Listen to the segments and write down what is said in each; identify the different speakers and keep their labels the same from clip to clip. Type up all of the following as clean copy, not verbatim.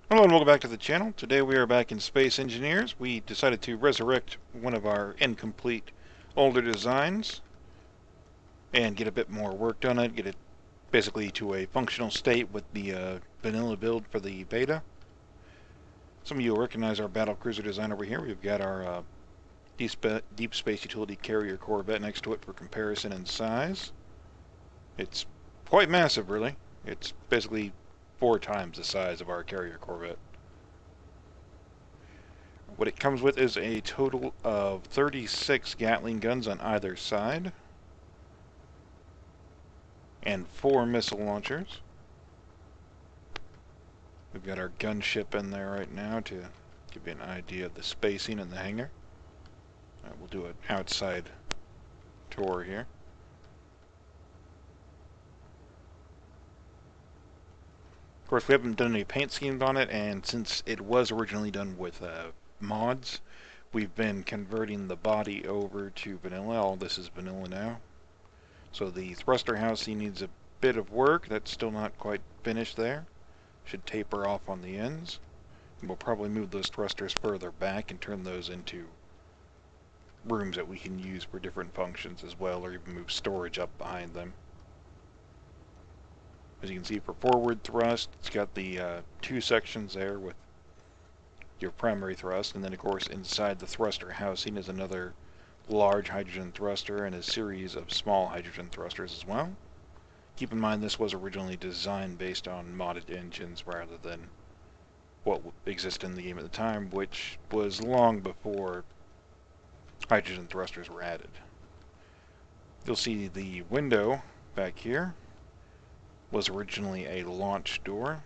Speaker 1: Hello and welcome back to the channel. Today we are back in Space Engineers. We decided to resurrect one of our incomplete older designs and get a bit more work done on it, get it basically to a functional state with the vanilla build for the beta. Some of you will recognize our battle cruiser design over here. We've got our deep space utility carrier corvette next to it for comparison in size. It's quite massive, really. It's basically 4 times the size of our carrier corvette. What it comes with is a total of 36 Gatling guns on either side and 4 missile launchers. We've got our gunship in there right now to give you an idea of the spacing in the hangar. We'll do an outside tour here. Of course, we haven't done any paint schemes on it, and since it was originally done with mods, we've been converting the body over to vanilla. All this is vanilla now. So the thruster housing needs a bit of work. That's still not quite finished there. Should taper off on the ends. We'll probably move those thrusters further back and turn those into rooms that we can use for different functions as well, or even move storage up behind them. As you can see, for forward thrust, it's got the 2 sections there with your primary thrust, and then of course inside the thruster housing is another large hydrogen thruster and a series of small hydrogen thrusters as well. Keep in mind this was originally designed based on modded engines rather than what existed in the game at the time, which was long before hydrogen thrusters were added. You'll see the window back here was originally a launch door.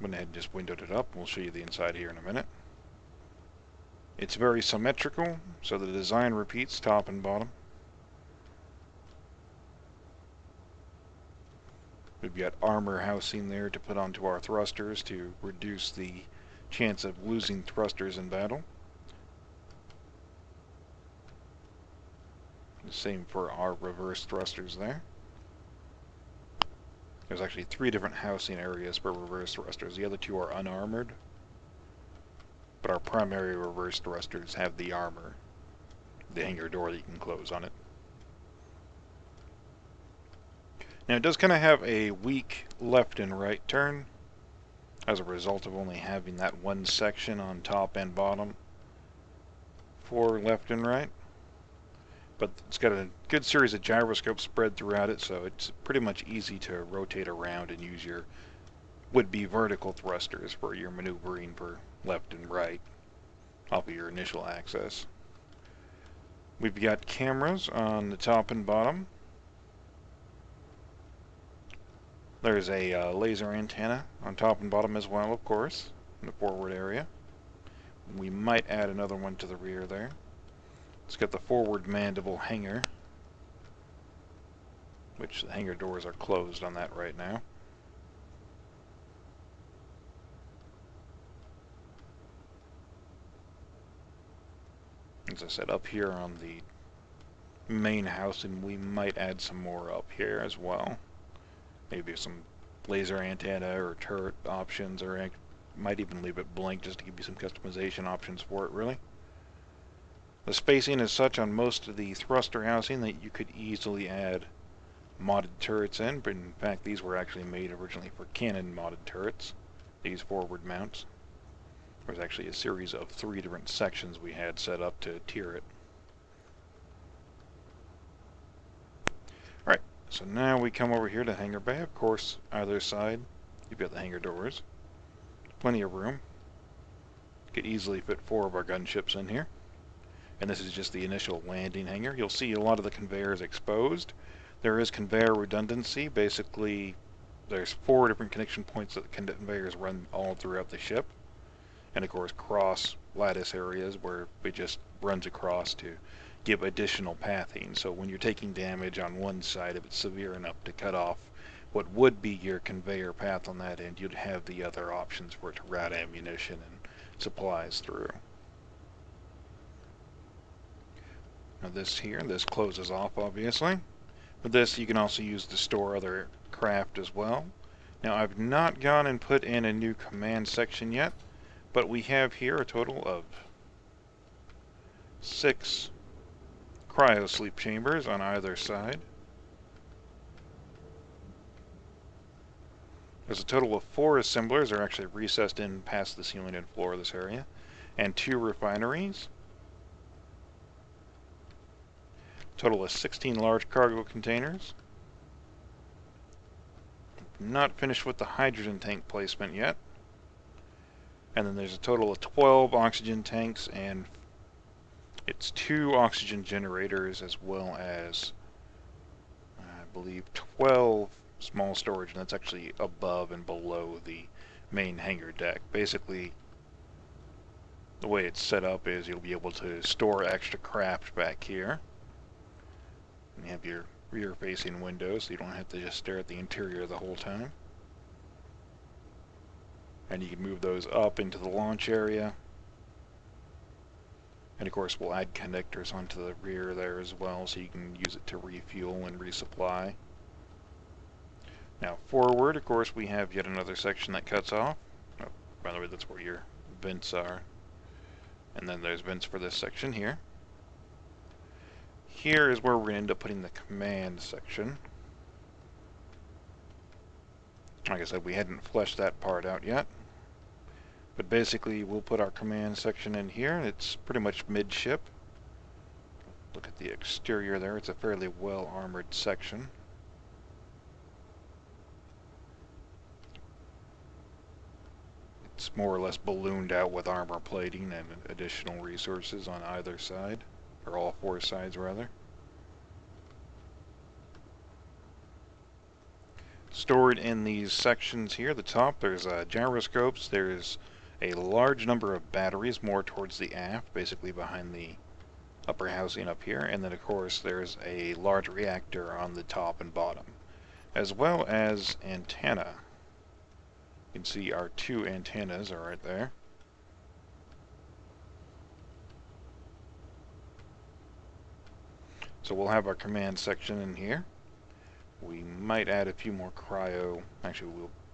Speaker 1: Went ahead and just windowed it up. We'll show you the inside here in a minute. It's very symmetrical, so the design repeats top and bottom. We've got armor housing there to put onto our thrusters to reduce the chance of losing thrusters in battle. The same for our reverse thrusters there. There's actually 3 different housing areas for reverse thrusters. The other 2 are unarmored, but our primary reverse thrusters have the armor, the hangar door that you can close on it. Now it does kind of have a weak left and right turn as a result of only having that one section on top and bottom for left and right. But it's got a good series of gyroscopes spread throughout it, so it's pretty much easy to rotate around and use your would-be vertical thrusters for your maneuvering for left and right off of your initial access. We've got cameras on the top and bottom. There's a laser antenna on top and bottom as well, of course, in the forward area. We might add another one to the rear there. It's got the forward mandible hangar, which the hangar doors are closed on that right now. As I said, up here on the main housing, we might add some more up here as well. Maybe some laser antenna or turret options, or might even leave it blank just to give you some customization options for it, really. The spacing is such on most of the thruster housing that you could easily add modded turrets in, but in fact these were actually made originally for cannon modded turrets, these forward mounts. There's actually a series of 3 different sections we had set up to tier it. Alright, so now we come over here to hangar bay. Of course, either side you've got the hangar doors. Plenty of room. Could easily fit 4 of our gunships in here. And this is just the initial landing hangar. You'll see a lot of the conveyors exposed. There is conveyor redundancy. Basically, there's 4 different connection points that the conveyors run all throughout the ship. And of course, cross lattice areas where it just runs across to give additional pathing. So when you're taking damage on one side, if it's severe enough to cut off what would be your conveyor path on that end, you'd have the other options for it to route ammunition and supplies through. Now this closes off obviously. With this you can also use to store other craft as well. Now, I've not gone and put in a new command section yet, but we have here a total of 6 cryo sleep chambers on either side. There's a total of 4 assemblers that are actually recessed in past the ceiling and floor of this area, and 2 refineries. Total of 16 large cargo containers. Not finished with the hydrogen tank placement yet. And then there's a total of 12 oxygen tanks, and it's 2 oxygen generators, as well as, I believe, 12 small storage, and that's actually above and below the main hangar deck. Basically, the way it's set up is you'll be able to store extra craft back here. And you have your rear-facing windows, so you don't have to just stare at the interior the whole time. And you can move those up into the launch area. And of course we'll add connectors onto the rear there as well, so you can use it to refuel and resupply. Now forward, of course, we have yet another section that cuts off. Oh, by the way, that's where your vents are. And then there's vents for this section here. Here is where we're going to end up putting the command section. Like I said, we hadn't fleshed that part out yet. But basically, we'll put our command section in here, and it's pretty much midship. Look at the exterior there. It's a fairly well-armored section. It's more or less ballooned out with armor plating and additional resources on either side, or all 4 sides rather. Stored in these sections here, the top, there's gyroscopes, there's a large number of batteries more towards the aft, basically behind the upper housing up here, and then of course there's a large reactor on the top and bottom, as well as antenna. You can see our 2 antennas are right there. So we'll have our command section in here. We might add a few more cryo. Actually,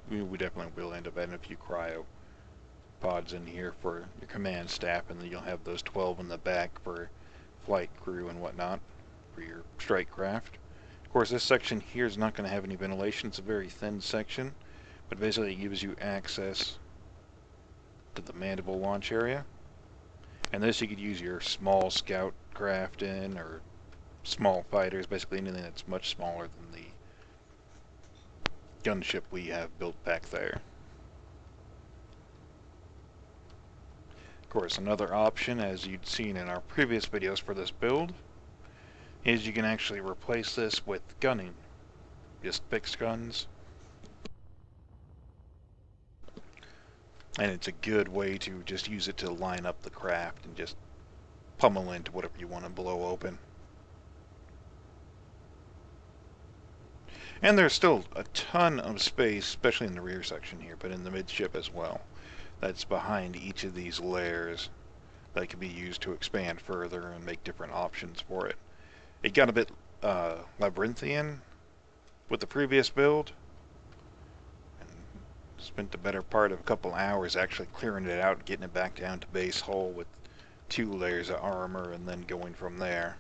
Speaker 1: we definitely will end up adding a few cryo pods in here for your command staff, and then you'll have those 12 in the back for flight crew and whatnot for your strike craft. Of course, this section here is not going to have any ventilation. It's a very thin section, but basically it gives you access to the mandible launch area. And this you could use your small scout craft in, or small fighters, basically anything that's much smaller than the gunship we have built back there. Of course, another option, as you'd seen in our previous videos for this build, is you can actually replace this with gunning. Just fixed guns. And it's a good way to just use it to line up the craft and just pummel into whatever you want to blow open. And there's still a ton of space, especially in the rear section here, but in the midship as well. That's behind each of these layers that can be used to expand further and make different options for it. It got a bit labyrinthian with the previous build, and spent the better part of a couple hours actually clearing it out and getting it back down to base hull with 2 layers of armor and then going from there.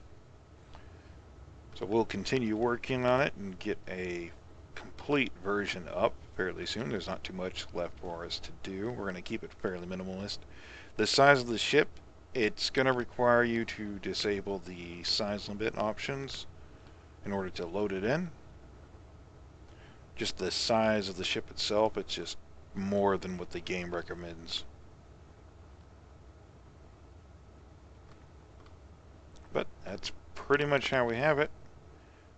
Speaker 1: So we'll continue working on it and get a complete version up fairly soon. There's not too much left for us to do. We're going to keep it fairly minimalist. The size of the ship, it's going to require you to disable the size limit options in order to load it in. Just the size of the ship itself, it's just more than what the game recommends. But that's pretty much how we have it.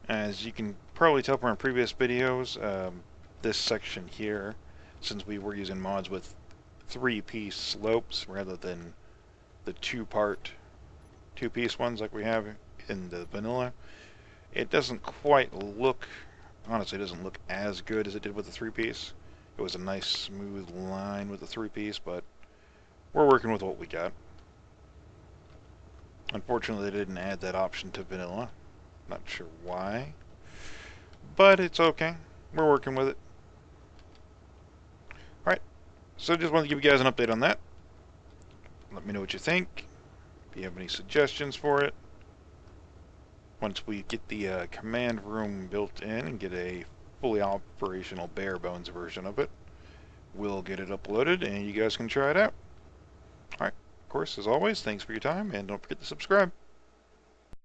Speaker 1: As you can probably tell from our previous videos, this section here, since we were using mods with 3-piece slopes rather than the 2-piece ones like we have in the vanilla, it doesn't quite look, honestly, it doesn't look as good as it did with the 3-piece. It was a nice smooth line with the 3-piece, but we're working with what we got. Unfortunately, they didn't add that option to vanilla. Not sure why, but it's okay. We're working with it. So just wanted to give you guys an update on that. Let me know what you think. If you have any suggestions for it. Once we get the command room built in and get a fully operational bare bones version of it, we'll get it uploaded and you guys can try it out. Alright, of course, as always, thanks for your time and don't forget to subscribe.